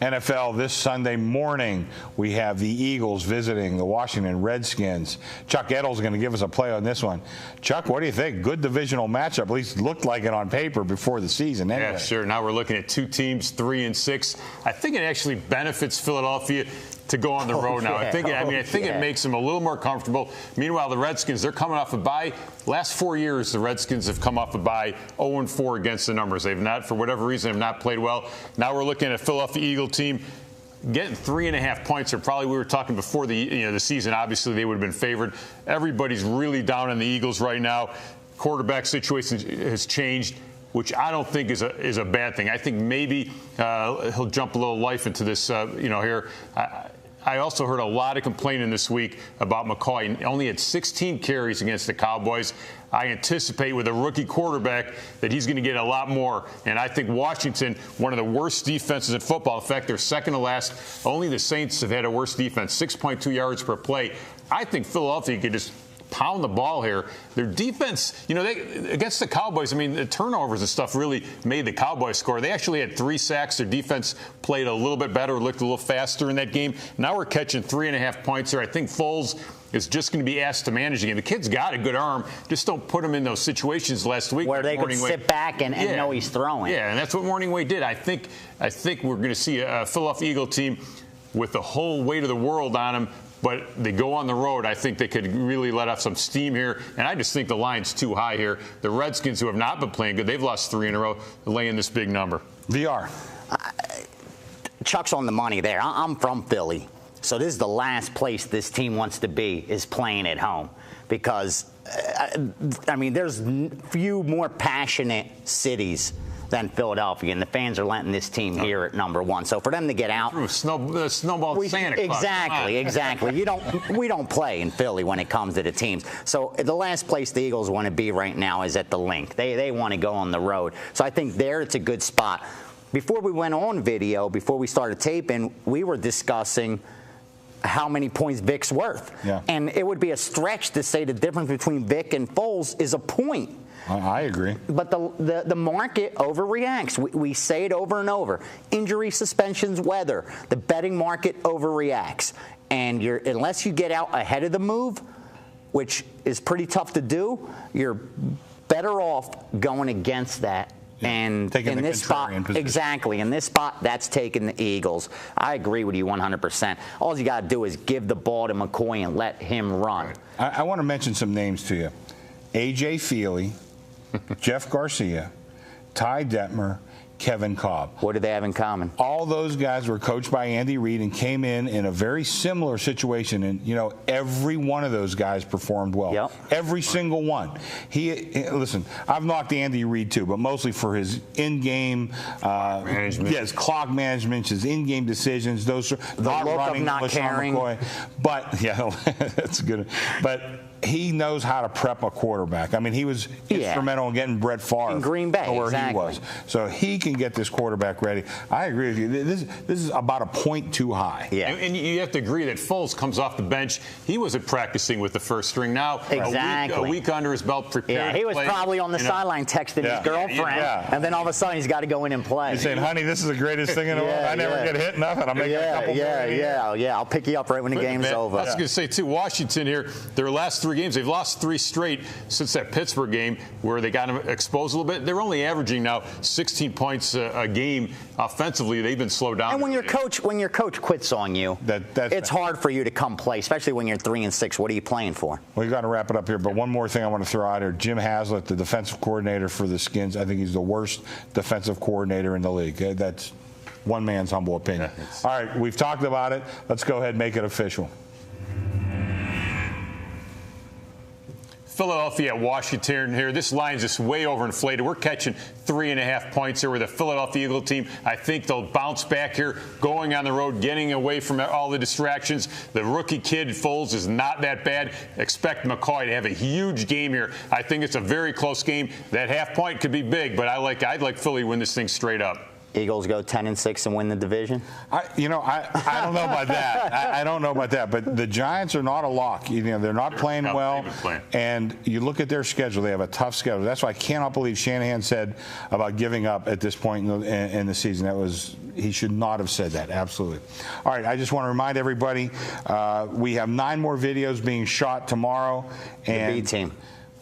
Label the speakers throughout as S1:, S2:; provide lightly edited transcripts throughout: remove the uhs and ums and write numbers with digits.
S1: NFL this Sunday morning, we have the Eagles visiting the Washington Redskins. Chuck Edel's going to give us a play on this one. Chuck, what do you think? Good divisional matchup, at least looked like it on paper before the season. Anyway.
S2: Yeah, sure. Now we're looking at two teams, 3-6. I think it actually benefits Philadelphia to go on the road now. I think it makes them a little more comfortable. Meanwhile, the Redskins, they're coming off a bye. Last 4 years, the Redskins have come off a bye 0-4 against the numbers. They've not, for whatever reason, have not played well. Now we're looking at a Philadelphia Eagle team getting 3.5 points. Or probably we were talking before the season. Obviously, they would have been favored. Everybody's really down on the Eagles right now. Quarterback situation has changed, which I don't think is a bad thing. I think maybe he'll jump a little life into this, here. I also heard a lot of complaining this week about McCoy. He only had 16 carries against the Cowboys. I anticipate with a rookie quarterback that he's going to get a lot more. And I think Washington, one of the worst defenses in football. In fact, they're second to last. Only the Saints have had a worse defense, 6.2 yards per play. I think Philadelphia could just pound the ball here. Their defense, they against the Cowboys, the turnovers and stuff really made the Cowboys score. They actually had 3 sacks. Their defense played a little bit better, looked a little faster in that game. Now we're catching 3.5 points here. I think Foles is just going to be asked to manage the game. The kid's got a good arm. Just don't put him in those situations last week.
S3: Where they could sit back and know he's throwing.
S2: Yeah, and that's what Morningway did. I think we're going to see a Philadelphia Eagle team with the whole weight of the world on them. But they go on the road. I think they could really let off some steam here. And I just think the line's too high here. The Redskins, who have not been playing good, they've lost 3 in a row, laying this big number.
S1: VR.
S3: Chuck's on the money there. I'm from Philly. So this is the last place this team wants to be, is playing at home. Because, there's few more passionate cities than Philadelphia, and the fans are letting this team here at number 1. So for them to get out,
S2: snowball Santa Claus.
S3: Exactly. We don't play in Philly when it comes to the teams. So the last place the Eagles want to be right now is at the Link. They want to go on the road. So I think there it's a good spot. Before we went on video, before we started taping, we were discussing how many points Vic's worth.
S1: Yeah.
S3: And it would be a stretch to say the difference between Vic and Foles is a point.
S1: I agree.
S3: But the market overreacts. We say it over and over. Injury, suspensions, weather. The betting market overreacts. And unless you get out ahead of the move, which is pretty tough to do, you're better off going against that.
S1: Yeah,
S3: and
S1: in
S3: this spot, exactly. In this spot, that's taking the Eagles. I agree with you 100%. All you got to do is give the ball to McCoy and let him run.
S1: I want to mention some names to you. A.J. Feely, Jeff Garcia, Ty Detmer, Kevin Cobb.
S3: What do they have in common?
S1: All those guys were coached by Andy Reid and came in a very similar situation. And, every one of those guys performed well.
S3: Yep.
S1: Every single one. Listen, I've knocked Andy Reid too, but mostly for his in-game
S2: management.
S1: Yes, clock management, his in-game decisions, those
S3: the
S1: not
S3: look
S1: running,
S3: of not caring.
S1: McCoy. But, yeah, that's good. But he knows how to prep a quarterback. He was instrumental in getting Brett Favre
S3: in Green Bay,
S1: where
S3: exactly.
S1: he was. So he can get this quarterback ready. I agree with you. This is about a point too high.
S3: Yeah.
S2: And you have to agree that Foles comes off the bench. He wasn't practicing with the first string. Now,
S3: exactly.
S2: a week under his belt, prepared.
S3: Yeah, he was probably on the sideline texting his girlfriend, and then all of a sudden he's got to go in and play.
S1: He's saying, honey, this is the greatest thing in the world. I never get hit nothing. I'm making a couple more.
S3: I'll pick you up right when the game's over.
S2: I was going to say, too, Washington here, their last 3 games, they've lost 3 straight since that Pittsburgh game where they got them exposed a little bit. They're only averaging now 16 points a game offensively. They've been slowed down.
S3: And when your coach quits on you, it's hard for you to come play, especially when you're 3-6. What are you playing for?
S1: We've got to wrap it up here, but one more thing I want to throw out here. Jim Haslett, the defensive coordinator for the Skins, I think he's the worst defensive coordinator in the league. That's one man's humble opinion. All right, we've talked about it. Let's go ahead and make it official.
S2: Philadelphia at Washington here. This line's just way overinflated. We're catching 3.5 points here with the Philadelphia Eagle team. I think they'll bounce back here, going on the road, getting away from all the distractions. The rookie kid, Foles, is not that bad. Expect McCoy to have a huge game here. I think it's a very close game. That half point could be big, but I'd like Philly to win this thing straight up.
S3: Eagles go 10-6 and win the division?
S1: I don't know about that. I don't know about that. But the Giants are not a lock. They're not playing well. And you look at their schedule; they have a tough schedule. That's why I cannot believe Shanahan said about giving up at this point in the season. He should not have said that. Absolutely. All right. I just want to remind everybody we have 9 more videos being shot tomorrow. And
S3: the B team.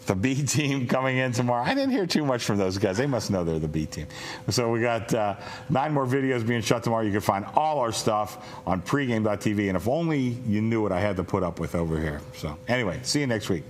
S1: The B team coming in tomorrow. I didn't hear too much from those guys. They must know they're the B team. So we got 9 more videos being shot tomorrow. You can find all our stuff on pregame.tv. And if only you knew what I had to put up with over here. So anyway, see you next week.